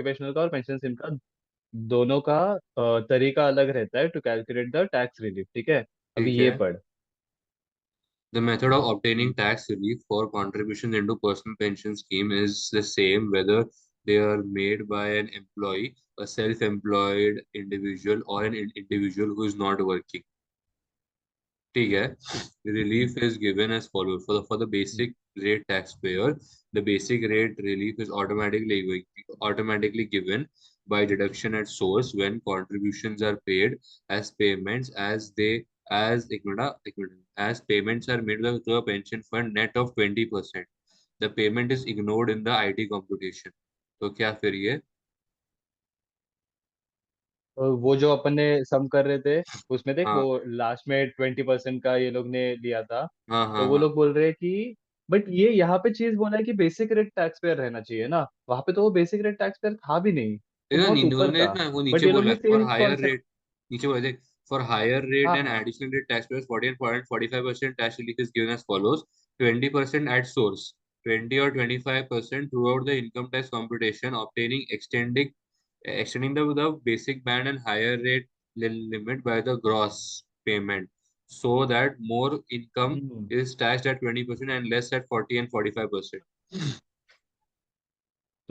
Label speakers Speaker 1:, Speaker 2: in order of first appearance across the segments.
Speaker 1: Occupational का और pension scheme का दोनों का तरीका अलग रहता है to calculate the tax relief, ठीक है। अभी
Speaker 2: ठीक
Speaker 1: ये
Speaker 2: है।
Speaker 1: पढ़।
Speaker 2: The method of obtaining
Speaker 1: hmm.
Speaker 2: tax relief for contributions into personal pension scheme is the same whether they are made by an employee, a self-employed individual, or an individual who is not working. ठीक है.
Speaker 1: हम्म।
Speaker 2: Relief is given as follows. For the
Speaker 1: hmm.
Speaker 2: basic rate taxpayer, the basic rate relief is automatically given by deduction at source when contributions are paid as payments as they एक minute, as payments are made to a pension fund net of 20%. The payment is ignored in the IT computation. तो क्या फिर ये?
Speaker 1: और वो जो अपन ने सम कर रहे थे उसमें देख, वो
Speaker 2: हाँ
Speaker 1: लास्ट में 20% का ये लोग ने लिया था।
Speaker 2: हाँ
Speaker 1: तो
Speaker 2: हाँ
Speaker 1: वो
Speaker 2: हाँ.
Speaker 1: लोग बोल रहे हैं कि बट ये यहाँ पे चीज बोला है कि बेसिक रेट टैक्स पेयर रहना चाहिए ना, वहां पे तो वो बेसिक रेट टैक्स पेयर था भी नहीं, वो बहुत ऊपर
Speaker 2: उन्होंने
Speaker 1: था।
Speaker 2: ना वो नीचे
Speaker 1: बट ये लोग
Speaker 2: बोला
Speaker 1: ने
Speaker 2: है for
Speaker 1: same
Speaker 2: higher
Speaker 1: concept.
Speaker 2: Rate. नीचे बोला देख. फॉर हायर रेट
Speaker 1: हाँ
Speaker 2: एंड
Speaker 1: हाँ।
Speaker 2: Additional rate tax payers 14.45% tax relief is given as follows. 20% at source, 20 or 25% throughout the income tax computation, obtaining extending the basic band and higher rate limit by the gross payment so that more income
Speaker 1: hmm.
Speaker 2: is taxed at 20% and less at 40 and 45%.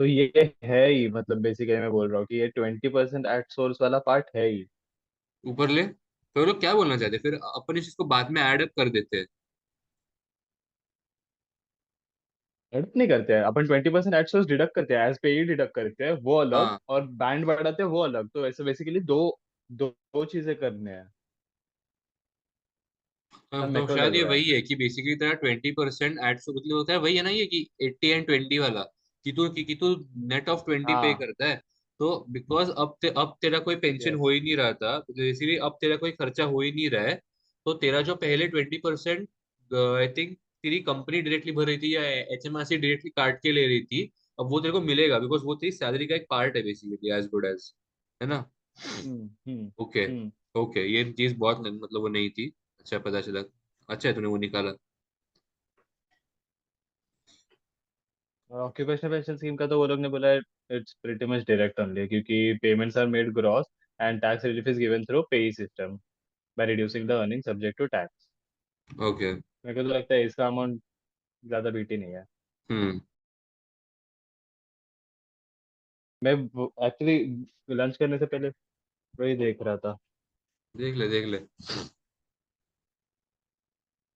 Speaker 1: तो ये है ही, मतलब basically मैं बोल रहा हूँ कि ये 20% एट सोर्स वाला पार्ट है ही।
Speaker 2: ऊपर ले. तो वो लोग क्या बोलना चाहते हैं फिर? अपन इस चीज को बाद में ऐड अप कर देते हैं.
Speaker 1: एडिट नहीं करते हैं अपन, 20% एट सोर्स डिडक्ट करते हैं, एज पे ही डिडक्ट करते हैं वो अलग,
Speaker 2: हाँ
Speaker 1: और बैंड बढ़ाते हैं वो अलग। तो ऐसे बेसिकली दो चीजें करने हैं। मेरे
Speaker 2: तो
Speaker 1: को
Speaker 2: शायद
Speaker 1: लग
Speaker 2: ये
Speaker 1: रहा है।
Speaker 2: वही है कि बेसिकली तेरा 20% एड से मतलब होता है वही है ना ये कि 80 and 20 वाला. कि तू नेट ऑफ 20 पे
Speaker 1: हाँ।
Speaker 2: करता है. तो बिकॉज अब तेरा कोई पेंशन
Speaker 1: यस।
Speaker 2: हो ही नहीं रहा था, तो इसीलिए अब तेरा कोई खर्चा हो ही नहीं रहा है. तो तेरा जो पहले 20% आई थिंक तेरी कंपनी डायरेक्टली भर रही थी या HMRC डायरेक्टली काट के ले रही थी, अब वो तेरे को मिलेगा बिकॉज वो तेरी सैलरी का एक पार्ट है बेसिकली, एज गुड एज. है ना?
Speaker 1: हम्म। हम्म।
Speaker 2: ओके.
Speaker 1: हम्म।
Speaker 2: ओके, ये चीज बहुत मतलब वो नहीं थी. अच्छा पता चला. अच्छा है तूने वो निकाला.
Speaker 1: ऑक्यूपेशनल पेंशन स्कीम का तो वो लोग ने बोला है it's pretty much direct only, क्योंकि payments are made gross and tax relief is given through PAYE system by reducing the earning subject to tax.
Speaker 2: Okay.
Speaker 1: मेरे को तो लगता है इसका अमाउंट ज्यादा बीटी नहीं है।
Speaker 2: हम्म.
Speaker 1: मैं एक्चुअली लंच करने से पहले वही देख रहा था।
Speaker 2: देख ले देख ले.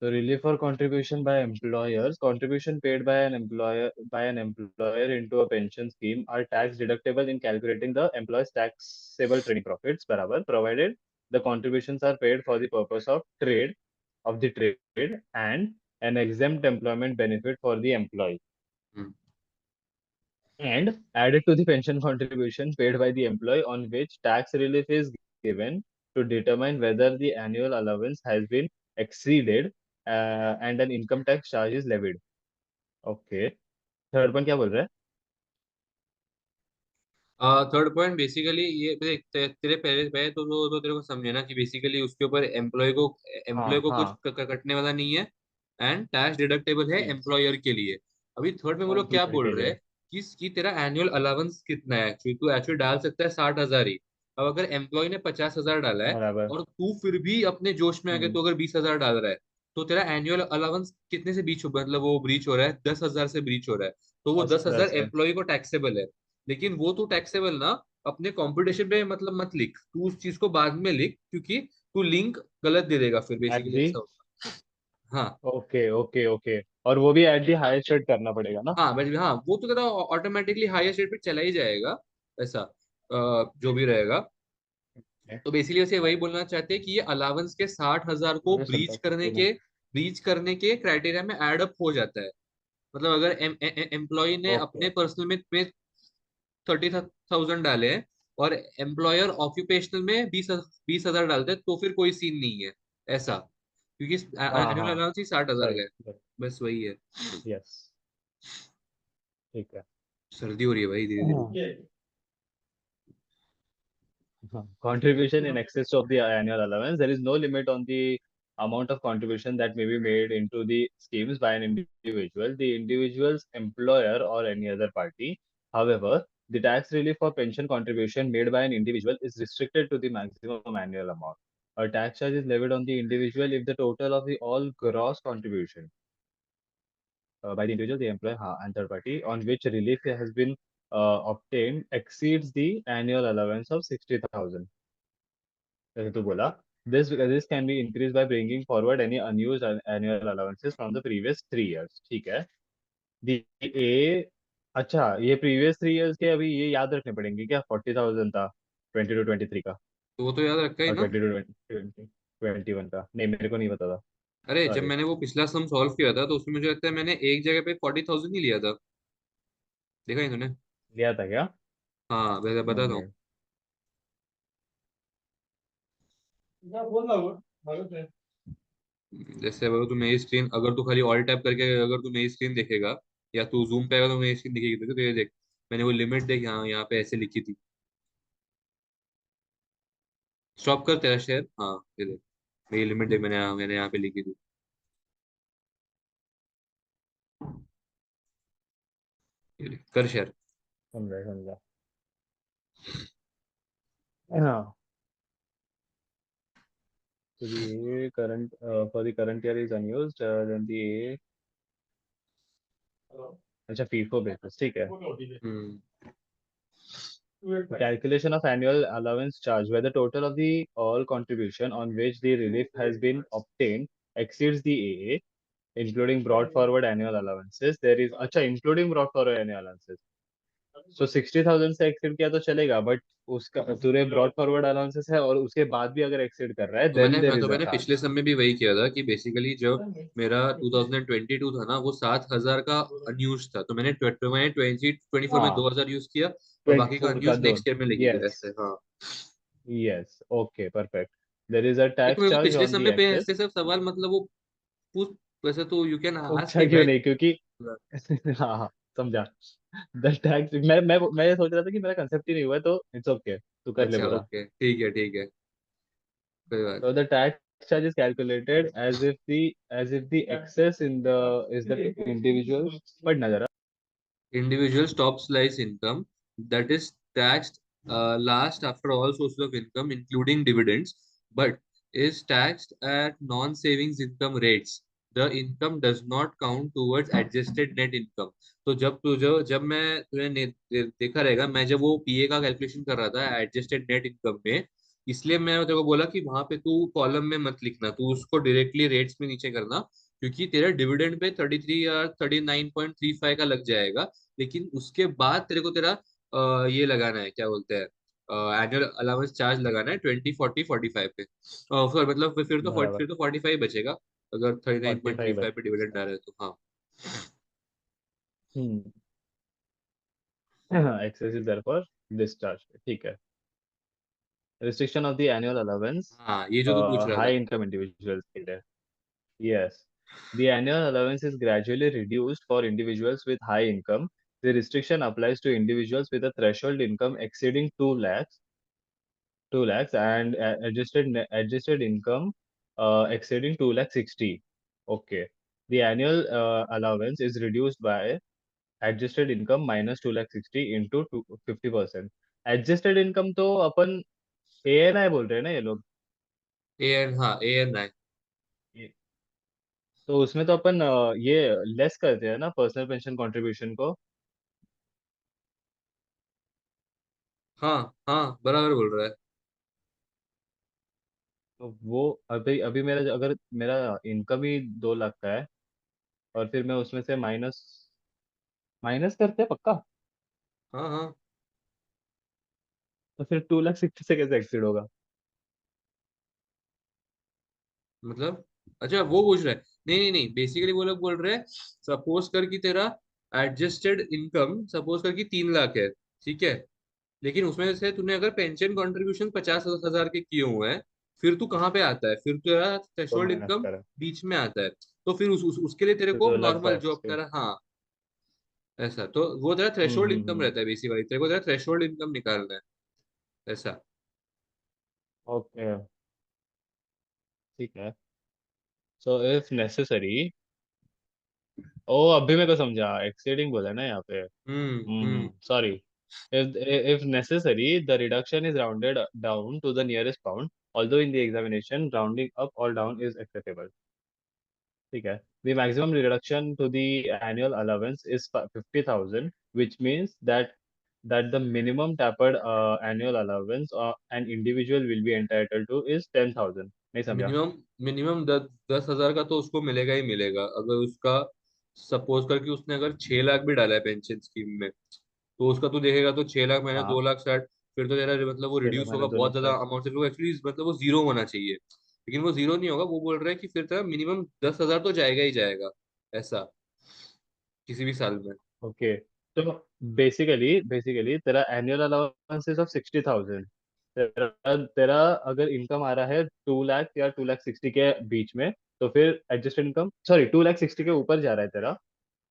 Speaker 1: So relief for contribution by employers, contribution paid by an employer into a pension scheme are tax deductible in calculating the employee's taxable trading profits, barabar, provided the contributions are paid for the purpose of the trade and an exempt employment benefit for the employee,
Speaker 2: hmm.
Speaker 1: and added to the pension contribution paid by the employee on which tax relief is given to determine whether the annual allowance has been exceeded and an income tax charge is levied. Okay. Third one क्या बोल रहा है?
Speaker 2: Third point basically ये देख, तेरे पहले पहले तो तेरे को समझे ना कि बेसिकली उसके ऊपर एम्प्लॉय
Speaker 1: हाँ
Speaker 2: को कुछ
Speaker 1: हाँ।
Speaker 2: कटने वाला नहीं है. एंड टैक्स डिडक्टेबल है
Speaker 1: यस।
Speaker 2: एम्प्लॉयर के लिए. अभी थर्ड में वो लोग क्या
Speaker 1: एम्प्लॉय
Speaker 2: बोल
Speaker 1: के
Speaker 2: रहे
Speaker 1: लिए।
Speaker 2: हैं कि तेरा एनुअल अलाउंस कितना है, कि तू एक्चुअली डाल सकता है 60,000 ही. अब अगर एम्प्लॉय ने 50,000 डाला है
Speaker 1: बराबर।
Speaker 2: और तू फिर भी अपने जोश में आके
Speaker 1: हम्म।
Speaker 2: तू अगर 20,000 डाल रहा है, तो तेरा एनुअल अलाउंस कितने से बीच मतलब वो ब्रीच हो रहा है? 10,000 से ब्रीच हो रहा है. तो वो
Speaker 1: दस
Speaker 2: 10,000
Speaker 1: दस है।
Speaker 2: एम्प्लॉय को टैक्सेबल है. लेकिन वो तू टैक्सेबल ना अपने कंपटीशन पे मतलब मत लिख, तू उस चीज को बाद में लिख क्योंकि तू लिंक गलत दे देगा फिर,
Speaker 1: एट
Speaker 2: बेसिकली
Speaker 1: दी।
Speaker 2: ऐसा होगा. हाँ.
Speaker 1: Okay okay okay. और वो भी एट दी हाईएस्ट रेट करना पड़ेगा ना?
Speaker 2: हाँ बस हाँ, वो तो तेरा ऑटोमेटिकली हाईएस्ट रेट पे चला ही जाएगा. ऐसा जो भी रहेगा. तो बेसिकली वैसे वही बोलना चाहते हैं कि ये अलाउंस के 60,000 को
Speaker 1: मुझे
Speaker 2: ब्रीच
Speaker 1: सुनता
Speaker 2: करने
Speaker 1: है।
Speaker 2: के क्राइटेरिया में ऐड अप हो जाता है. मतलब अगर एम्प्लॉय ने
Speaker 1: ओके।
Speaker 2: अपने पर्सनल में 30,000 डाले हैं और एम्प्लॉयर ऑक्यूपेशनल में 20,000 डालते हैं, तो फिर कोई सीन नहीं है ऐसा, क्योंकि
Speaker 1: हाँ
Speaker 2: एनुअल
Speaker 1: हाँ।
Speaker 2: अलाउंस ही 60,000 का
Speaker 1: राइट।
Speaker 2: है. बस वही है.
Speaker 1: यस। ठीक है।
Speaker 2: सर्दी हो रही है भाई धीरे धीरे.
Speaker 1: हाँ। Contribution in excess of the annual allowance. There is no limit on the amount of contribution that may be made into the schemes by an individual, the individual's employer, or any other party. However, The tax relief for pension contribution made by an individual is restricted to the maximum annual amount. A tax charge is levied on the individual if the total of the all gross contribution by the individual, the employer, and third party on which relief has been obtained exceeds the annual allowance of 60,000. जैसे तू बोला, this can be increased by bringing forward any unused annual allowances from the previous 3 years. ठीक है. The A, अच्छा ये previous 3 years के अभी ये याद रखने पड़ेंगे क्या? 40,000 था 22-23 का
Speaker 2: तो वो तो याद रखा ही
Speaker 1: और
Speaker 2: ना।
Speaker 1: 22-21 का नहीं, मेरे को नहीं पता था.
Speaker 2: अरे जब
Speaker 1: सॉरी.
Speaker 2: मैंने वो पिछला सम सॉल्व किया था तो उसमें मुझे लगता है मैंने एक जगह पे 40,000 ही लिया था। देखा ही तूने।
Speaker 1: लिया था क्या?
Speaker 2: हाँ वैसे बता दो।
Speaker 1: नहीं. क्या बोल रहा हूँ मालूम है.
Speaker 2: जैसे अगर तू मेरी स्क्रीन, अगर तू खाली ऑल टैप करके अगर तू मेरी स्क्रीन देखेगा या तू जूम पे अगर तू मेरी स्क्रीन दिखेगी तो ये देख, मैंने वो लिमिट देख यहाँ यहाँ पे ऐसे लिखी थी। स्टॉप कर तेरा शेयर, हाँ ये देख मेरी लिमिट देख, मैंने यहाँ पे लिखी थी। ये देख, कर शेयर।
Speaker 1: समझा समझा. हाँ. So the A current for the current year is unused. Then the A, अच्छा FIFO basis ठीक है.
Speaker 2: हम्म।
Speaker 1: Calculation of annual allowance charge where the total of the all contribution on which the relief has been obtained exceeds the AA, including brought forward annual allowances. There is अच्छा including brought forward annual allowances. So 60,000 से exceed किया तो चलेगा, but उसका तूने brought forward allowances है और उसके बाद भी अगर एक्सीड कर रहा है, देन देयर
Speaker 2: तो
Speaker 1: इज अ
Speaker 2: मैंने पिछले
Speaker 1: टास्क.
Speaker 2: समय में भी वही किया था कि बेसिकली जब मेरा 2022 था ना वो 7,000 का अनयूज था, तो मैंने 2024 में
Speaker 1: हाँ.
Speaker 2: 2,000 यूज किया और बाकी का
Speaker 1: 24 का
Speaker 2: अनयूज
Speaker 1: दो.
Speaker 2: नेक्स्ट ईयर में लेके गया
Speaker 1: यस.
Speaker 2: ऐसे। हाँ।
Speaker 1: Yes. Okay perfect. There is a
Speaker 2: ये तो
Speaker 1: टैक्स
Speaker 2: मेरे को
Speaker 1: चार्ज
Speaker 2: पिछले
Speaker 1: ऑन द
Speaker 2: समय पे
Speaker 1: एक्सेस.
Speaker 2: ऐसे सब सवाल मतलब वो पूछ, वैसे तो यू कैन आस्क
Speaker 1: पूछा
Speaker 2: इट
Speaker 1: क्यों
Speaker 2: राइट।
Speaker 1: नहीं? क्योंकि हाँ हाँ समझा. द टैक्स मैं ये सोच रहा था कि मेरा कंसेप्ट ही नहीं हुआ है, तो इट्स ओके, तू कर ले
Speaker 2: अच्छा
Speaker 1: पूरा.
Speaker 2: ओके ठीक है ठीक है, कोई बात
Speaker 1: So the tax charge is calculated as if the excess in the is the individual. पढ़ना जरा.
Speaker 2: individual stop slice income that is taxed last after all sources of income including dividends, but is taxed at non-savings income rates. The income does not count towards adjusted net income. तो जब मैं तूने देखा रहेगा, मैं जब वो पीए का कैलकुलेशन कर रहा था एडजस्टेड नेट इनकम में, इसलिए मैं तेरे को बोला कि वहां पे तू कॉलम में मत लिखना, तू उसको डायरेक्टली रेट्स में नीचे करना, क्योंकि तेरा डिविडेंड पे 33 या 39.35 का लग जाएगा। लेकिन उसके बाद तेरे को तेरा ये लगाना है, क्या बोलते हैं, एनुअल अलाउंस चार्ज लगाना है 20, 40, 45 पे। मतलब
Speaker 1: बराबर.
Speaker 2: फिर तो 45 बचेगा अगर
Speaker 1: 45
Speaker 2: 39.35 पे डिविडेंड आ
Speaker 1: बचेगा.
Speaker 2: रहा है तो। हाँ।
Speaker 1: Hmm. Excess is therefore discharge. ठीक है. Restriction of the annual allowance.
Speaker 2: हाँ ये जो तू पूछ रहा था।
Speaker 1: High income individuals के लिए. Yes. The annual allowance is gradually reduced for individuals with high income. The restriction applies to individuals with a threshold income exceeding 2 lakhs and adjusted income exceeding 2 lakh 60. Okay. The annual allowance is reduced by adjusted income minus 2 lakh 60 into 50%. Adjusted income तो अपन ANI बोल रहे हैं ना ये लोग.
Speaker 2: A N, हाँ A N आई।
Speaker 1: ये- तो उसमें तो अपन ये लेस करते हैं ना पर्सनल पेंशन कंट्रीब्यूशन को.
Speaker 2: हाँ हाँ बराबर बोल रहा है।
Speaker 1: तो वो अभी अभी मेरा अगर मेरा इनकम ही 2 लाख का है और फिर मैं उसमें से माइनस माइनस करते हैं पक्का.
Speaker 2: हाँ हाँ
Speaker 1: तो फिर 2 लाख 60 से कैसे एक्सीड होगा?
Speaker 2: मतलब, अच्छा वो पूछ रहा है। नहीं नहीं नहीं, बेसिकली वो लोग बोल रहे हैं सपोज कर कि तेरा एडजस्टेड इनकम सपोज कर कि 3 लाख है, ठीक है, लेकिन उसमें से तूने अगर पेंशन कंट्रीब्यूशन 50,000 के किए हुए हैं, फिर तू कहाँ पे आता है, फिर तेरा
Speaker 1: तो
Speaker 2: थ्रेशोल्ड
Speaker 1: माइनस
Speaker 2: इनकम
Speaker 1: करें.
Speaker 2: बीच में आता है। तो फिर उसके लिए तेरे को
Speaker 1: 2 लाख
Speaker 2: नॉर्मल जो
Speaker 1: 10
Speaker 2: अब
Speaker 1: के.
Speaker 2: तेरा, हाँ ऐसा, तो वो तेरा थ्रेशोल्ड इनकम
Speaker 1: हम्म.
Speaker 2: रहता है बेसिकली, तेरे को तेरा थ्रेशोल्ड इनकम निकालना है ऐसा।
Speaker 1: ओके. ठीक है. So if necessary. ओ अभी मेरे को समझा, एक्सीडिंग बोला ना यहाँ पे.
Speaker 2: हम्म।
Speaker 1: Sorry. If necessary, the reduction is rounded down to the nearest pound, although in the examination, rounding up or down is acceptable. ठीक है. The maximum reduction to the annual allowance is 50,000, which means that the minimum tapered annual allowance an individual will be entitled to is 10,000. नहीं समझा?
Speaker 2: Minimum minimum 10,000 का तो उसको मिलेगा ही मिलेगा, अगर उसका सपोज करके उसने अगर 6 लाख भी डाला है पेंशन स्कीम में, तो उसका तू देखेगा तो 6 लाख महीना
Speaker 1: हाँ.
Speaker 2: 2,60,000, फिर तो तेरा मतलब वो
Speaker 1: 6 लाख
Speaker 2: रिड्यूस होगा
Speaker 1: मैंने 2
Speaker 2: बहुत
Speaker 1: लाख
Speaker 2: ज्यादा
Speaker 1: 60.
Speaker 2: अमाउंट से, एक्चुअली मतलब वो जीरो होना चाहिए, लेकिन वो जीरो नहीं होगा, वो बोल रहा है कि फिर तेरा मिनिमम 10,000 तो जाएगा ही जाएगा, ऐसा किसी भी साल में।
Speaker 1: ओके. तो बेसिकली तेरा एनुअल अलाउंस इज ऑफ 60,000. तेरा तेरा अगर इनकम आ रहा है 2 लाख या 2,60,000 के बीच में, तो फिर एडजस्टेड इनकम, सॉरी, 2,60,000 के ऊपर जा रहा है तेरा,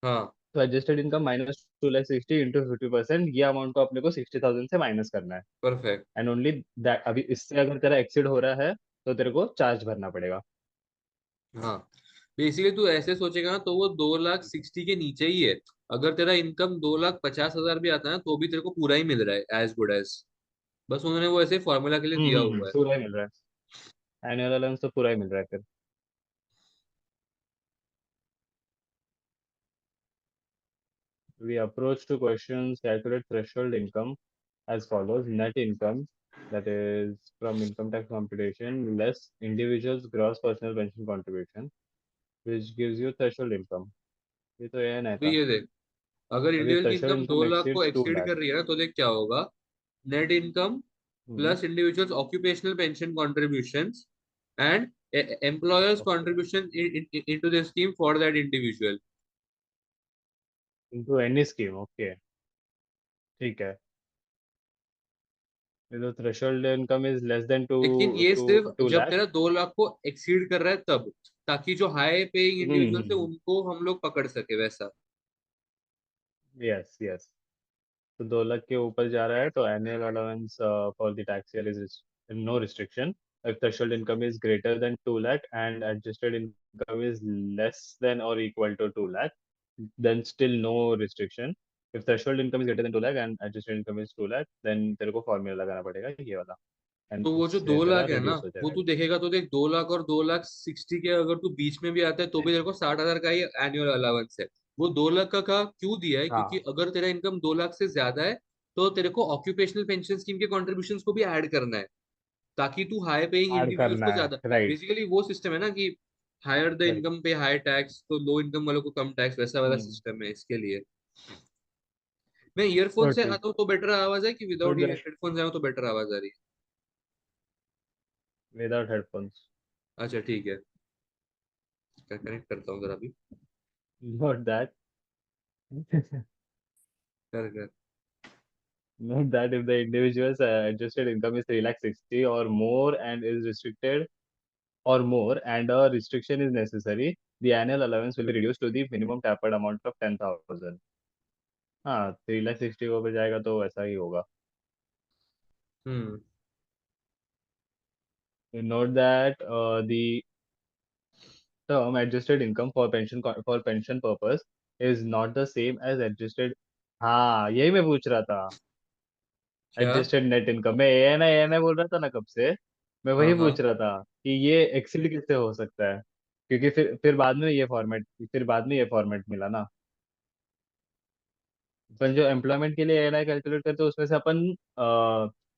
Speaker 2: हाँ
Speaker 1: तो एडजस्टेड इनकम -2,60,000 इंटू 50%, ये अमाउंट को अपने को 60,000 से माइनस करना है.
Speaker 2: परफेक्ट।
Speaker 1: एंड ओनली दैट, अभी इससे अगर तेरा एक्सीड हो रहा है तो तेरे को चार्ज भरना पड़ेगा.
Speaker 2: हाँ बेसिकली तू ऐसे सोचेगा ना तो वो 2,60,000 के नीचे ही है, अगर तेरा इनकम 2,50,000 भी आता है ना तो भी तेरे को पूरा ही मिल रहा है एज गुड एज, बस उन्होंने वो ऐसे फॉर्मूला के लिए दिया हुआ है।
Speaker 1: पूरा ही मिल रहा है. एनुअल अलाउंस तो पूरा ही मिल रहा है फिर. We approach to questions calculate threshold income as follows: net income, that is from income tax computation, less individual's gross personal pension contribution, which gives you threshold income. ये तो ये नहीं
Speaker 2: तो
Speaker 1: था.
Speaker 2: ये देख, अगर
Speaker 1: अभी
Speaker 2: इंडिविजुअल की
Speaker 1: threshold
Speaker 2: इनकम दो
Speaker 1: income
Speaker 2: लाख को
Speaker 1: exceeds 2
Speaker 2: एक्सीड
Speaker 1: lakh.
Speaker 2: कर रही है ना तो देख क्या होगा, net income
Speaker 1: Hmm.
Speaker 2: Plus individuals occupational pension contributions and employers
Speaker 1: Okay.
Speaker 2: Contribution into the scheme for that individual.
Speaker 1: Into any scheme. Okay. ठीक है. The threshold income is less than
Speaker 2: लेकिन ये सिर्फ
Speaker 1: 2
Speaker 2: जब
Speaker 1: lakh.
Speaker 2: तेरा 2 लाख को एक्सीड कर रहा है तब, ताकि जो हाई पेइंग इंडिविजुअल्स है
Speaker 1: Hmm.
Speaker 2: उनको हम लोग पकड़ सके वैसा।
Speaker 1: Yes, yes. तो 2 लाख के ऊपर जा रहा है तो annual allowance for the tax year is no restriction. If threshold income is greater than 2 lakh and adjusted income is less than or equal to 2 lakh, then still no restriction. If threshold income is greater than 2 lakh and adjusted income is 2 lakh, then तेरे को formula लगाना पड़ेगा ये वाला, and
Speaker 2: तो वो जो
Speaker 1: उससे
Speaker 2: दो
Speaker 1: तेरा
Speaker 2: लाख है ना,
Speaker 1: रिड्यूस हो
Speaker 2: वो
Speaker 1: जाएगा.
Speaker 2: तू देखेगा तो देख 2 लाख और 2,60,000 के अगर तू बीच में भी आता है तो भी तेरे को 60,000 का ही एनुअल अलाउंस है। वो 2 लाख का क्यों दिया है, क्योंकि
Speaker 1: हाँ.
Speaker 2: अगर तेरा इनकम 2 लाख से ज्यादा है तो तेरे को ऑक्यूपेशनल पेंशन स्कीम के कॉन्ट्रीब्यूशन को भी ऐड करना है, ताकि तू हाई पेइंग
Speaker 1: ऐड
Speaker 2: इंडिविजुअल्स
Speaker 1: करना
Speaker 2: को
Speaker 1: है,
Speaker 2: ज्यादा,
Speaker 1: राइट.
Speaker 2: बेसिकली वो सिस्टम है ना कि हायर द
Speaker 1: राइट.
Speaker 2: इनकम पे हाई टैक्स, तो लो इनकम वालों को कम टैक्स, वैसा वाला
Speaker 1: हम्म.
Speaker 2: सिस्टम है इसके लिए। मैं ईयरफोन
Speaker 1: तो
Speaker 2: से
Speaker 1: ठीक.
Speaker 2: आता हूँ तो बेटर आवाज है कि
Speaker 1: तो
Speaker 2: विदाउट हेडफोन से आऊँ तो बेटर आवाज आ रही
Speaker 1: विदाउट हेडफोन्स.
Speaker 2: है? अच्छा ठीक है, कनेक्ट करता हूँ जरा अभी।
Speaker 1: Note that.
Speaker 2: कर कर।
Speaker 1: Note that if the individual's adjusted income is 3,60,000 or more and a restriction is necessary, the annual allowance will be reduced to the minimum tapered amount of 10,000. हाँ, 3,60,000 को ऊपर जाएगा तो ऐसा ही होगा.
Speaker 2: हम्म।
Speaker 1: Note that the term adjusted income for pension purpose is not the same as adjusted. हाँ, यही मैं पूछ रहा था.
Speaker 2: क्या?
Speaker 1: एडजस्टेड नेट इनकम, मैं ए एन आई बोल रहा था ना कब से. मैं
Speaker 2: हाँ
Speaker 1: वही
Speaker 2: हाँ।
Speaker 1: पूछ रहा था कि ये एक्सीड किससे हो सकता है, क्योंकि फिर बाद में ये फॉर्मेट मिला ना. अपन जो एम्प्लॉयमेंट के लिए ए एन आई कैलकुलेट करते हैं उसमें से अपन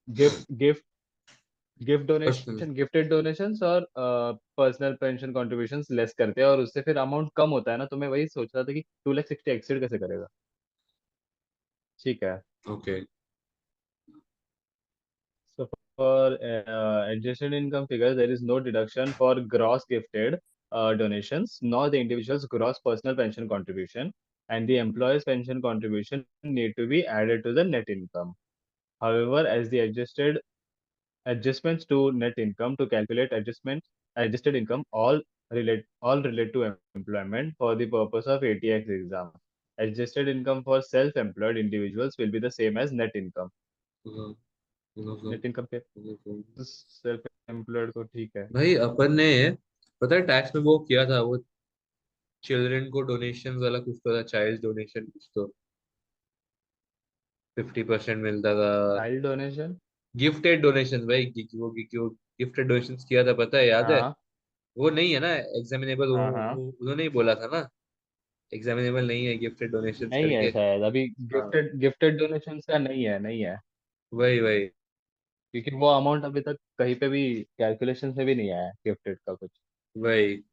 Speaker 1: gift gift gift
Speaker 2: personal.
Speaker 1: Donation, gifted donations और पर्सनल पेंशन कॉन्ट्रीब्यूशंस लेस करते हैं और उससे फिर अमाउंट कम होता है ना, तो मैं वही सोच रहा था कि 2,60,000 एक्सीड कैसे करेगा. ठीक है.
Speaker 2: Okay.
Speaker 1: So for adjusted income figures, there is no deduction for gross gifted donations, nor the individual's gross personal pension contribution, and the employer's pension contribution need to be added to the net income. However, as the adjustments to net income to calculate adjusted income all relate to employment for the purpose of ATX exam. Adjusted income for self-employed individuals will be the same as net income. Net income पे self employed को ठीक है.
Speaker 2: भाई अपन ने पता है tax में वो किया था, वो चिल्ड्रन को डोनेशन वाला कुछ तो था, चाइल्ड डोनेशन कुछ तो। 50% मिलता था।
Speaker 1: Child donation.
Speaker 2: गिफ्टेड डोनेशन भाई, वो गिफ्टेड डोनेशन किया था, पता है, याद है?
Speaker 1: हाँ
Speaker 2: वो नहीं है ना एग्जामिनेबल,
Speaker 1: हाँ हाँ।
Speaker 2: उन्होंने ही बोला था ना, एग्जामिनेबल नहीं है गिफ्टेड डोनेशंस
Speaker 1: नहीं है
Speaker 2: करके।
Speaker 1: शायद अभी।
Speaker 2: हाँ,
Speaker 1: गिफ्टेड डोनेशन का नहीं है, नहीं है।
Speaker 2: वही वही।
Speaker 1: क्योंकि वो अमाउंट अभी तक कहीं पे भी कैलकुलेशन से भी नहीं आया गिफ्टेड का कुछ।
Speaker 2: वही।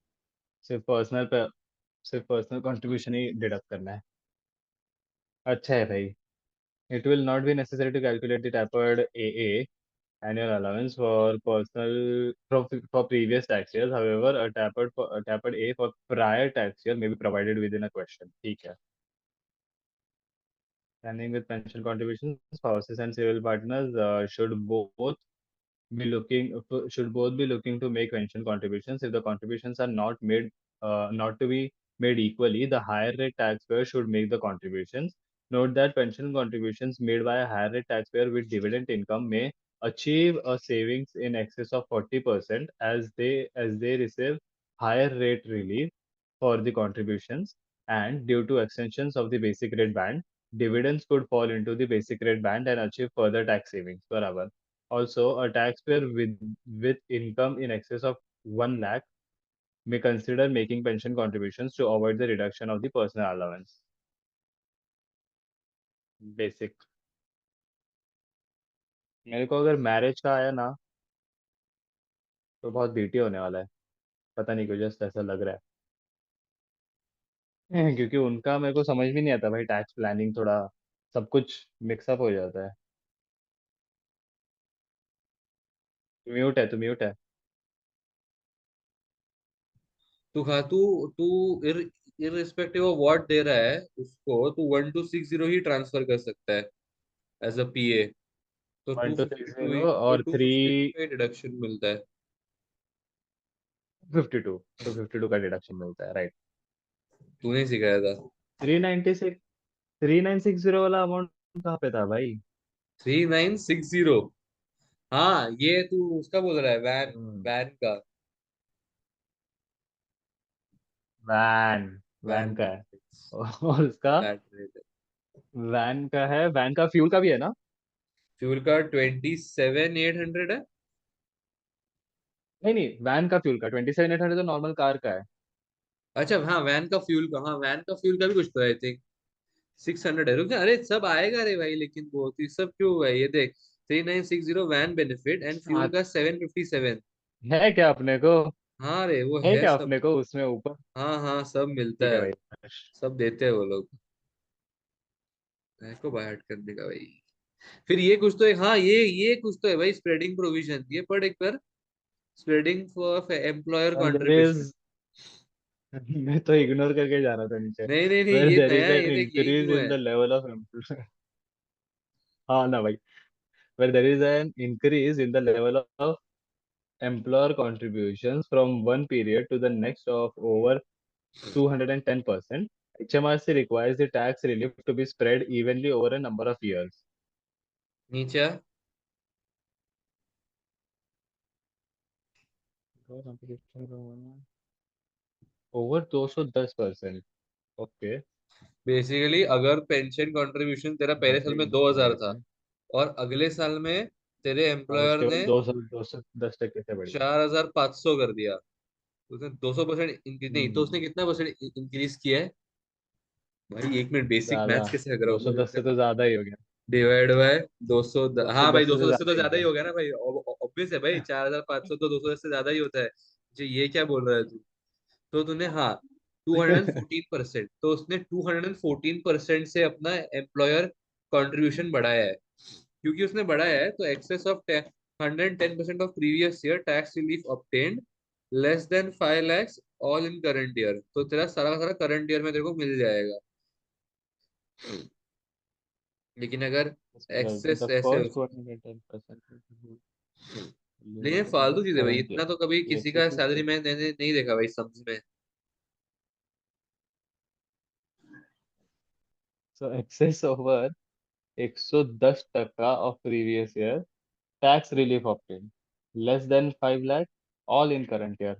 Speaker 1: सिर्फ पर्सनल पे, सिर्फ पर्सनल कंट्रीब्यूशन ही डिडक्ट करना है। अच्छा है भाई। It will not be necessary to calculate the tapered a annual allowance for personal for previous tax years. However, a tapered A for prior tax year may be provided within a question. ठीक है। Standing with pension contributions, spouses and civil partners should both be looking to make pension contributions. If the contributions are not to be made equally, the higher rate taxpayer should make the contributions. Note that pension contributions made by a higher rate taxpayer with dividend income may achieve a savings in excess of 40% as they receive higher rate relief for the contributions, and due to extensions of the basic rate band, dividends could fall into the basic rate band and achieve further tax savings. बराबर। Also, a taxpayer with income in excess of 1 lakh may consider making pension contributions to avoid the reduction of the personal allowance. Basic। मेरे को अगर marriage का आया ना तो बहुत BT होने वाला है। पता नहीं क्यों, जस्ट ऐसा लग रहा है। क्योंकि उनका मेरे को समझ भी नहीं आता भाई, टैक्स प्लानिंग थोड़ा सब कुछ मिक्सअप हो जाता है। म्यूट है, तू म्यूट है।
Speaker 2: तू खा तू तू इररिस्पेक्टिव ऑफ व्हाट दे रहा है उसको, तू 1260 ही ट्रांसफर कर सकता है एज अ पीए। तो
Speaker 1: one
Speaker 2: two
Speaker 1: two
Speaker 2: fifty
Speaker 1: six
Speaker 2: two
Speaker 1: zero
Speaker 2: तो
Speaker 1: और
Speaker 2: टू
Speaker 1: थ्री
Speaker 2: फिफ्टी टू का डिडक्शन मिलता है।
Speaker 1: 52 का डिडक्शन मिलता है, राइट।
Speaker 2: तूने सिखाया था।
Speaker 1: 396, 3960 वाला अमाउंट कहाँ पे था भाई?
Speaker 2: 3960। हाँ, ये तू उसका बोल रहा है, वैन।
Speaker 1: हम्म,
Speaker 2: वैन का।
Speaker 1: वैन। वैन
Speaker 2: वैन
Speaker 1: का है।
Speaker 2: बेनिफिट्स।
Speaker 1: और उसका
Speaker 2: फ्लैट रेट।
Speaker 1: वैन का है, वैन का फ्यूल का भी है ना?
Speaker 2: फ्यूल का 27,800 है।
Speaker 1: नहीं नहीं, वैन का फ्यूल का 27,800 तो नॉर्मल कार का है।
Speaker 2: अच्छा हाँ, वैन का फ्यूल का, हाँ वैन का फ्यूल का भी कुछ तो आई थिंक 600 है। रुक जा, अरे सब आएगा रे भाई, लेकिन बहुत ही सब क्यों हुआ है ये देख। 3960 वैन बेनिफिट एंड फ्यूल
Speaker 1: साथ
Speaker 2: का 757।
Speaker 1: है क्या अपने को?
Speaker 2: हाँ रे, वो
Speaker 1: है
Speaker 2: है
Speaker 1: क्या
Speaker 2: सब।
Speaker 1: अपने को उसमें ऊपर?
Speaker 2: हाँ हाँ, सब मिलता
Speaker 1: ठीक है
Speaker 2: है।
Speaker 1: भाई।
Speaker 2: सब देते हैं वो लोग। मेरे को बाय हट करने का भाई। फिर ये कुछ तो है, हाँ ये कुछ तो है भाई, स्प्रेडिंग प्रोविजन, ये पढ़ एक बार। Spreading for employer
Speaker 1: When there
Speaker 2: contribution.
Speaker 1: is मैं तो इग्नोर करके जा रहा था नीचे।
Speaker 2: नहीं नहीं नहीं,
Speaker 1: Where
Speaker 2: ये
Speaker 1: there is
Speaker 2: नया है,
Speaker 1: an
Speaker 2: ये देख यही
Speaker 1: increase
Speaker 2: न्यू
Speaker 1: in
Speaker 2: है।
Speaker 1: the level of employment। हाँ ना भाई। Where there is an increase in the level of employer contributions from one period to the next of over 210%, HMRC requires the tax relief to be spread evenly over a number of years.
Speaker 2: नीचे आ।
Speaker 1: Over 210%। Okay.
Speaker 2: Basically अगर pension contribution तेरा पहले साल
Speaker 1: मुझे
Speaker 2: में
Speaker 1: एक
Speaker 2: 2,000
Speaker 1: minute
Speaker 2: था,
Speaker 1: में।
Speaker 2: और अगले साल में तेरे
Speaker 1: और
Speaker 2: एम्प्लॉयर
Speaker 1: उसके बाद
Speaker 2: ने
Speaker 1: 210% से बढ़ गया।
Speaker 2: 4,500 कर दिया। उसने 200% इंक्रीज नहीं तो उसने
Speaker 1: हम्म।
Speaker 2: कितना परसेंट इंक्रीज किया है? भाई एक मिनट, बेसिक
Speaker 1: ज्यादा।
Speaker 2: मैथ्स कैसे कर रहा
Speaker 1: दो
Speaker 2: हूँ
Speaker 1: सौ
Speaker 2: मैं?
Speaker 1: दस से तो ज्यादा ही हो गया।
Speaker 2: Divide by 200।
Speaker 1: दो सौ
Speaker 2: हाँ भाई,
Speaker 1: दस से तो
Speaker 2: 210 से तो
Speaker 1: ज्यादा ही हो
Speaker 2: ज्यादा ही
Speaker 1: गया।
Speaker 2: हो गया ना भाई, ऑब्वियस है भाई, 4,500 तो 210 से ज्यादा ही होता है जी। ये क्या बोल रहा है तू? तो तूने, हाँ, 214%, तो उसने 214% से अपना एम्प्लॉयर कंट्रीब्यूशन बढ़ाया है। क्योंकि उसने बढ़ाया है तो excess of 110% of previous year tax relief obtained less than 5 lakhs all in current year, तो तेरा सारा का सारा करंट ईयर में तेरे को मिल जाएगा। लेकिन अगर एक्सेस
Speaker 1: The
Speaker 2: ऐसे,
Speaker 1: first 110%,
Speaker 2: लेकिन
Speaker 1: in the
Speaker 2: फालतू चीज है भाई,
Speaker 1: current
Speaker 2: इतना
Speaker 1: year.
Speaker 2: तो कभी
Speaker 1: The
Speaker 2: किसी का
Speaker 1: excess is
Speaker 2: सैलरी मैंने नहीं देखा भाई सम्स में।
Speaker 1: so excess over 110% of previous year tax relief obtained. Less than 5 lakh, all in current year.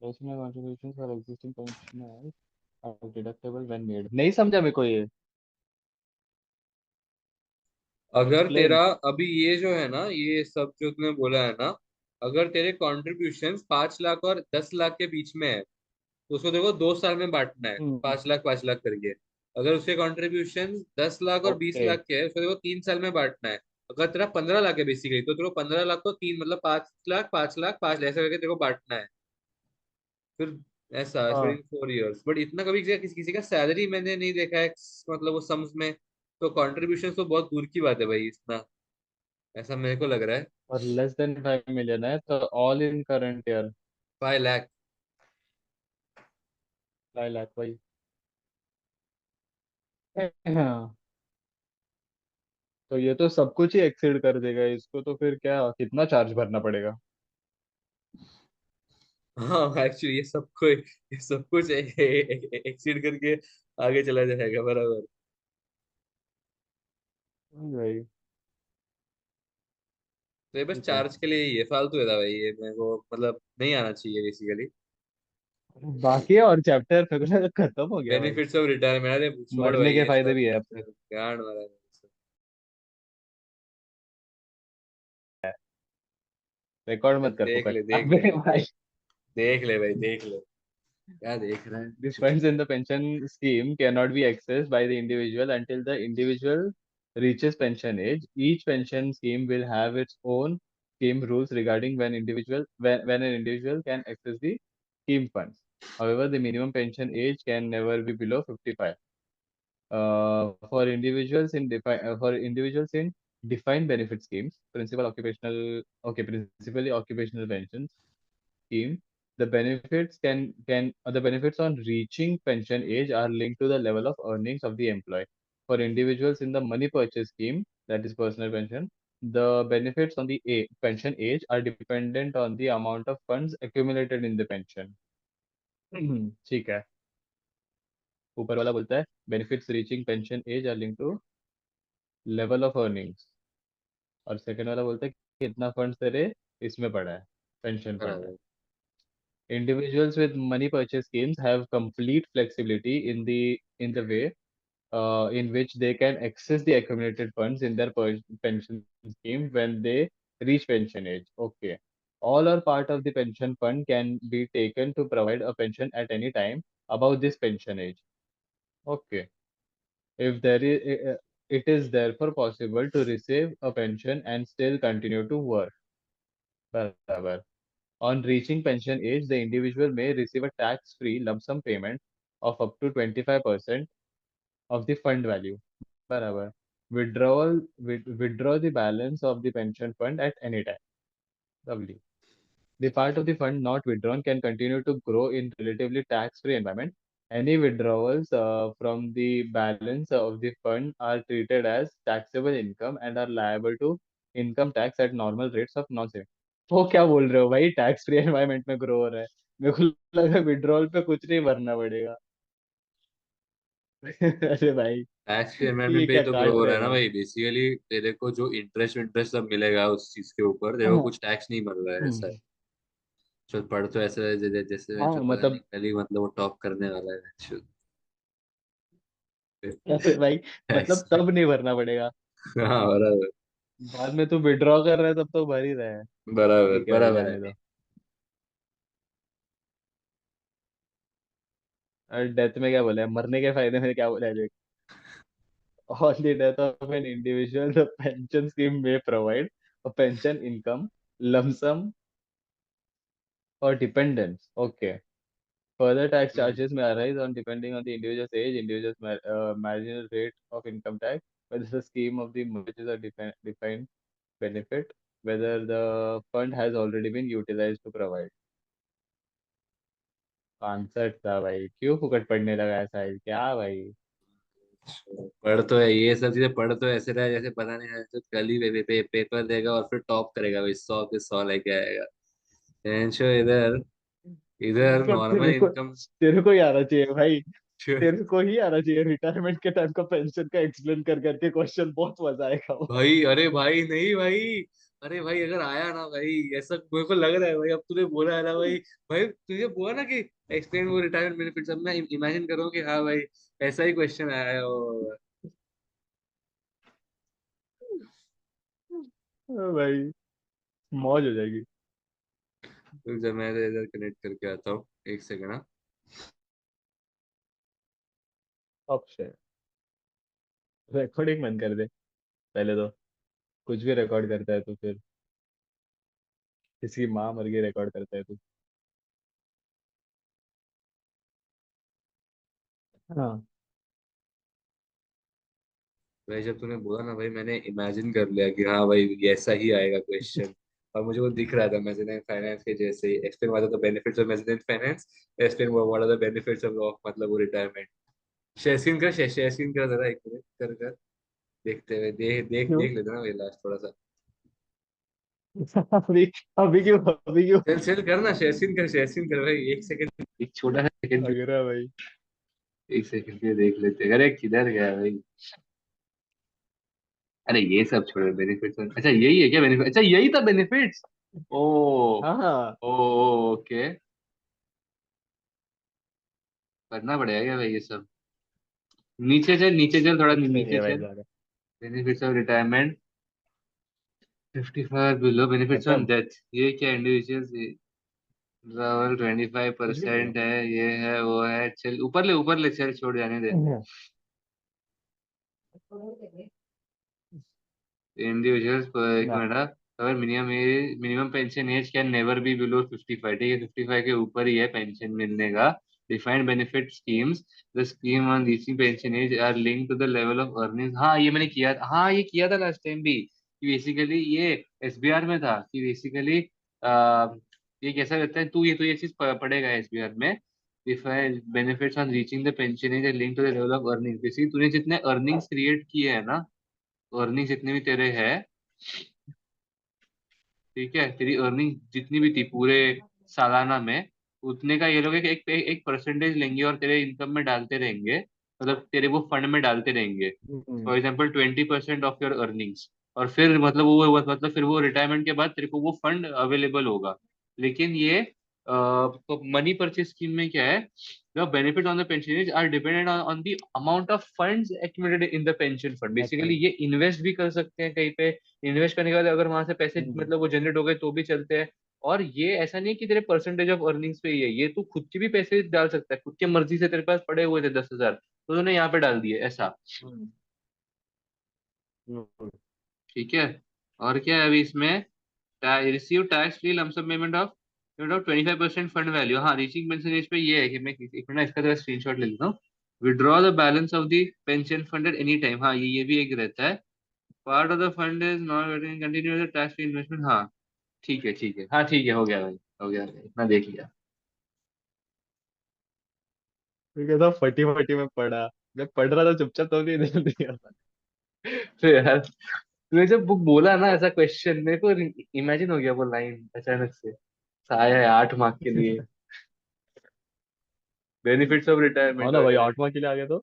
Speaker 1: personal contributions for existing pensioners are deductible when made. नहीं समझा मेरे को ये.
Speaker 2: अगर तेरा
Speaker 1: Explain.
Speaker 2: अभी ये जो है ना, ये सब जो तूने बोला है ना, अगर तेरे कॉन्ट्रीब्यूशन 5 लाख और 10 लाख के बीच में है, तो उसको देखो 2 साल में बांटना है,
Speaker 1: हम्म.
Speaker 2: 5 लाख 5 लाख करके। अगर उसके कॉन्ट्रीब्यूशन 10 लाख और बीस
Speaker 1: Okay.
Speaker 2: लाख के है, उसको देखो 3 साल में बांटना है। अगर तेरा 15 लाख है बेसिकली, तो तेरे को 15 लाख को तीन, मतलब 5 लाख 5 लाख 5, ऐसे करके तेरे को बांटना है। फिर ऐसा फिर
Speaker 1: हाँ.
Speaker 2: इन 4 इयर्स। बट इतना कभी किसी किसी का सैलरी मैंने नहीं देखा है, मतलब वो सम्स में। तो कॉन्ट्रीब्यूशन तो बहुत दूर की बात है भाई, इतना, ऐसा मेरे को लग रहा है।
Speaker 1: और less than 5 million है तो all in current year.
Speaker 2: 5 lakh.
Speaker 1: 5 lakh भाई. हाँ. तो ये तो सब कुछ ही एक्सीड कर देगा इसको, तो फिर क्या कितना चार्ज भरना पड़ेगा?
Speaker 2: हाँ एक्चुअली ये सब कुछ एक्सीड करके आगे चला जाएगा, बराबर।
Speaker 1: भाई.
Speaker 2: तो ये बस
Speaker 1: ठीक है.
Speaker 2: चार्ज के लिए ही है, फालतू है था भाई, ये मेरे को मतलब नहीं आना चाहिए बेसिकली।
Speaker 1: बाकी है और चैप्टर मेरे को लगा खत्म हो गया भाई.
Speaker 2: बेनिफिट्स ऑफ रिटायरमेंट, अरे छोड़ भाई
Speaker 1: मरने के
Speaker 2: ये
Speaker 1: फायदे
Speaker 2: सब।
Speaker 1: भी है अपने.
Speaker 2: गांड मारा है ये सब।
Speaker 1: रिकॉर्ड मत कर
Speaker 2: देख
Speaker 1: फोकट
Speaker 2: ले देख ले
Speaker 1: अबे
Speaker 2: भाई,
Speaker 1: भाई.
Speaker 2: देख ले भाई, देख ले। क्या देख रहा है?
Speaker 1: These funds in the pension scheme cannot be accessed by the individual until the individual reaches pension age. Each pension scheme will have its own scheme rules regarding when an individual can access the scheme funds. However, the minimum pension age can never be below 55. For individuals in defined benefit schemes, principally occupational pensions scheme, the benefits on reaching pension age are linked to the level of earnings of the employee. For individuals in the money purchase scheme, that is personal pension, the benefits on the pension age are dependent on the amount of funds accumulated in the pension. ठीक है. ऊपर वाला बोलता है benefits reaching pension age are link to level of earnings, और second वाला बोलता है कि कितना फंड्स तेरे इसमें पड़ा है, पेंशन फंड है.
Speaker 2: बराबर।
Speaker 1: Individuals with money purchase schemes have complete flexibility in the way in which they can access the accumulated funds in their pension scheme when they reach pension age. Okay. All or part of the pension fund can be taken to provide a pension at any time above this pension age. Okay. If there is, it is therefore possible to receive a pension and still continue to work. बराबर. On reaching pension age, the individual may receive a tax-free lump sum payment of up to 25% of the fund value. बराबर. Withdraw the balance of the pension fund at any time. Lovely. The part of the fund not withdrawn can continue to grow in relatively tax-free environment. Any withdrawals from the balance of the fund are treated as taxable income and are liable to income tax at normal rates of non-saving. तो क्या बोल रहे हो भाई, tax free environment में grow हो रहा है? मेरे को लगा विड्रॉल पे कुछ नहीं भरना पड़ेगा. अरे भाई.
Speaker 2: टैक्स फ्री एनवायरनमेंट
Speaker 1: ये
Speaker 2: पे ही
Speaker 1: क्या
Speaker 2: तो ग्रो
Speaker 1: काट
Speaker 2: हो
Speaker 1: रहे
Speaker 2: रहा
Speaker 1: हैं
Speaker 2: है ना
Speaker 1: भाई.
Speaker 2: भाई, बेसिकली तेरे को जो इंटरेस्ट इंटरेस्ट सब मिलेगा उस चीज के ऊपर, तेरे को कुछ टैक्स नहीं मिल रहा है, ऐसा है। चल पढ़ तो ऐसा है जैसे
Speaker 1: हाँ
Speaker 2: जो पता नहीं
Speaker 1: मतलब.
Speaker 2: कल ही मतलब वो टॉप करने वाला है actually।
Speaker 1: अरे भाई. मतलब
Speaker 2: ऐसा।
Speaker 1: तब नहीं भरना पड़ेगा.
Speaker 2: हाँ बराबर।
Speaker 1: बाद में तू विड्रॉ कर रहा है तब तो भर ही रहा है.
Speaker 2: बराबर
Speaker 1: ठीक है भाई,
Speaker 2: बराबर है
Speaker 1: जाने
Speaker 2: भाई।
Speaker 1: दो. और डेथ में क्या बोला है, मरने के फायदे में क्या बोला है देख. On the death of an individual, the pension scheme may provide a pension income, lump sum, or dependents. Okay. Further tax
Speaker 2: hmm.
Speaker 1: charges may arise on depending on the individual's age, marginal rate of income tax, whether the scheme of the mortgages or defined benefit, whether the fund has already been utilized to provide. Answer था भाई, क्यों फुकट पढ़ने लगा है साहिल, क्या भाई?
Speaker 2: पढ़ तो है ये सब चीजें, पढ़ तो ऐसे रहा है जैसे पता नहीं है, तो कल ही पेपर देगा और फिर टॉप करेगा भाई, 100 के 100 लेके आएगा। टेंशन इधर, इधर
Speaker 1: तो
Speaker 2: नॉर्मल इनकम।
Speaker 1: तेरे को ही आना चाहिए भाई. तेरे को ही आना चाहिए, रिटायरमेंट के टाइम का पेंशन का एक्सप्लेन कर करके क्वेश्चन बहुत मजा आएगा वो.
Speaker 2: भाई अरे भाई नहीं भाई, अरे भाई अगर आया ना भाई, ऐसा मेरे को लग रहा है भाई, अब तूने बोला है ना भाई, भाई तुझे बोला ना कि एक्सप्लेन वो रिटायरमेंट बेनिफिट्स, अब मैं इमेजिन करूँ कि हाँ भाई ऐसा ही क्वेश्चन आया है और
Speaker 1: भाई मौज हो जाएगी।
Speaker 2: जब मैं इधर कनेक्ट करके आता हूँ, एक सेकंड। हाँ
Speaker 1: ऑप्शन रिकॉर्डिंग बंद कर दे पहले तो। कुछ भी रिकॉर्ड करता है तो फिर किसी की माँ मर गई रिकॉर्ड करता है तो। हाँ।
Speaker 2: भाई, जब तूने बोला ना भाई, मैंने इमेजिन कर लिया कि हाँ भाई ऐसा ही आएगा क्वेश्चन। और मुझे वो दिख रहा था मेजरमेंट फाइनेंस के जैसे ही, explain what are the benefits of measurement finance, explain what are the benefits of मतलब वो रिटायरमेंट। शेयर स्क्रीन कर, शेयर स्क्रीन कर जरा, एक मिनट कर कर, देखते हुए देख देख
Speaker 1: क्यों?
Speaker 2: देख लेते ना भाई लास्ट थोड़ा सा।
Speaker 1: अभी अभी क्यों? अभी क्यों?
Speaker 2: चल चल करना, शेयर स्क्रीन कर, शेयर स्क्रीन कर भाई, एक सेकंड, एक छोटा सा सेकंड,
Speaker 1: अगर भाई।
Speaker 2: एक सेकंड के लिए देख लेते हैं। अरे किधर गया भाई? अरे ये सब छोड़ो, बेनिफिट्स, अच्छा यही है क्या बेनिफिट? अच्छा यही था बेनिफिट्स। ओ
Speaker 1: हाँ हाँ।
Speaker 2: ओ ओके, करना पड़ेगा क्या भाई ये सब? नीचे चल, नीचे चल, थोड़ा
Speaker 1: कुछ नहीं
Speaker 2: नीचे
Speaker 1: है भाई
Speaker 2: चल।
Speaker 1: ज्यादा।
Speaker 2: Benefits of retirement, 55 below, benefits on
Speaker 1: खत्म।
Speaker 2: डेथ, ये क्या इंडिविजुअल्स ट्रैवल
Speaker 1: कुछ भी नहीं
Speaker 2: 25% है, ये है वो है, चल ऊपर ले, चल छोड़ जाने दे।
Speaker 1: है।
Speaker 2: इंडिविजुअल्स एक
Speaker 1: ना।
Speaker 2: मिनट हाँ। अगर minimum pension age can never be below 55, ठीक है, 55 के ऊपर ही है पेंशन मिलने का। Defined benefit schemes, the scheme on reaching pension age are link to the level of earning. हाँ ये मैंने किया था, हाँ ये किया था लास्ट टाइम भी, कि बेसिकली ये एसबीआर में था कि बेसिकली ये कैसा रहता है, तू ये चीज पढ़ेगा एसबीआर में। Defined benefits on reaching the pension age link to the level of earning, basically तूने जितने अर्निंग्स क्रिएट किए हैं ना, अर्निंग जितने भी तेरे हैं, ठीक है, तेरी अर्निंग जितनी भी थी पूरे सालाना में, उतने का ये लोग एक परसेंटेज लेंगे और तेरे इनकम में डालते रहेंगे, मतलब तेरे वो फंड में डालते रहेंगे।
Speaker 1: Hmm.
Speaker 2: For example 20% of your earnings, और फिर मतलब वो मतलब फिर वो रिटायरमेंट के बाद तेरे को वो फंड अवेलेबल होगा। लेकिन ये मनी परचेज स्कीम में क्या है, the benefit on the pensioners are dependent on the amount of funds accumulated in the pension fund. Basically
Speaker 1: अच्छा।
Speaker 2: ये इन्वेस्ट भी कर सकते हैं कहीं पे, इन्वेस्ट करने के बाद अगर वहां से पैसे
Speaker 1: हम्म।
Speaker 2: मतलब वो जनरेट हो गए तो भी चलते हैं। और ये ऐसा नहीं है कि तेरे परसेंटेज ऑफ अर्निंग्स पे ही है, ये तू खुद के भी पैसे डाल सकता है, खुद की मर्जी से तेरे पास पड़े हुए थे 10,000 तो तूने यहाँ पे डाल दिए ऐसा।
Speaker 1: हम्म। हम्म।
Speaker 2: ठीक है, और क्या है अभी इसमें, receive tax free lump sum payment of 25% fund value. हाँ रीचिंग पेंशन एज पे ये है कि मैं एक मिनट इसका जरा स्क्रीनशॉट ले लेता हूँ। Withdraw the balance of the pension fund at any time, हाँ ये भी एक रहता है। Part of the fund is not continue tax free investment, हाँ ठीक है ठीक है, हाँ ठीक है, हो गया भाई, हो गया इतना देख लिया।
Speaker 1: तो कहता फटी फटी में पढ़ा। मैं पढ़ रहा था चुपचाप तो भी दे दिया।
Speaker 2: तो यार तूने जब बुक बोला ना ऐसा क्वेश्चन, मेरे को इमेजिन हो गया वो लाइन अचानक से, आया है 8 मार्क के लिए, बेनिफिट्स ऑफ
Speaker 1: हाँ
Speaker 2: रिटायरमेंट
Speaker 1: ना भाई
Speaker 2: वगैरह।
Speaker 1: 8वां के लिए आ गया तो।